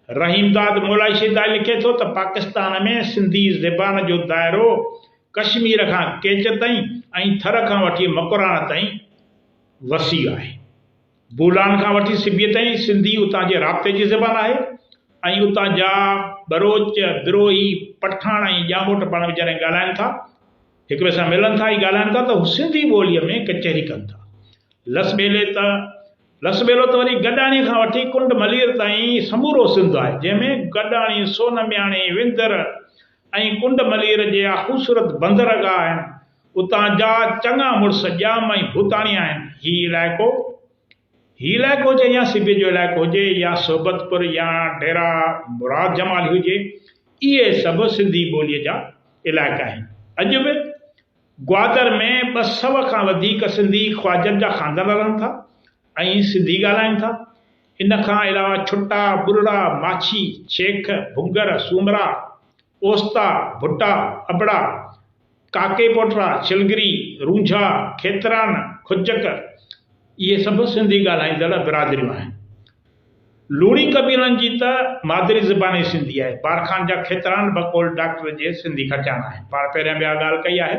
रहीमदाद मोलाशिदा लिखे थो त पाकिस्तान में सिंधी ज़बान जो दायरो कश्मीर खां केच ताईं ऐं थर खां वठी मकरान ताईं वसी आहे। बूलान खां वठी सिबीअ ताईं सिंधी उतां जे राब्ते जी ज़बान आहे ऐं उतां जा बरोच बिरोही पठान ऐं ॼामोट पाण वीचारा ॻाल्हाइनि था, हिक ॿिए सां मिलनि था ऐं ॻाल्हाइनि था त हू सिंधी ॿोलीअ में कचहरी कनि था। लसबेलो त वरी गॾाणी खां वठी कुंड मलीर ताईं समूरो सिंध आहे, जंहिंमें गॾाणी सोनमियाणी विंदर ऐं कुंड मलीर जे ख़ूबसूरत बंदरगाह आहिनि। उतां जा चङा मुड़ुस ॼाम ऐं भूताणी आहिनि। हीउ इलाइक़ो हुजे या सिबीअ जो इलाइक़ो हुजे या सोबतपुर या डेरा मुराद जमाल हुजे, इहे सभु सिंधी ॿोलीअ जा इलाइक़ा आहिनि। अॼु बि ग्वादर में 200 खां वधीक सिंधी ख्वाजनि जा ख़ानदान रहनि था ऐं सिंधी ॻाल्हाइनि था। इन खां अलावा छुटा, बुरड़ा, माछी, शेख, भुंगर, सूमरा, ओस्ता, भुट्टा, अबड़ा, काके पोटरा, चिलगरी, रूंझा, खेतरान, खुजक, इहे सभु सिंधी ॻाल्हाईंदड़ बिरादरियूं आहिनि। लूणी कबीलनि जी त मादरी ज़बान ई सिंधी आहे। बारखान जा खेतरान बकौल डॉक्टर जे सिंधी खटियान आहिनि। पाण पहिरियां ॿिया ॻाल्हि कई आहे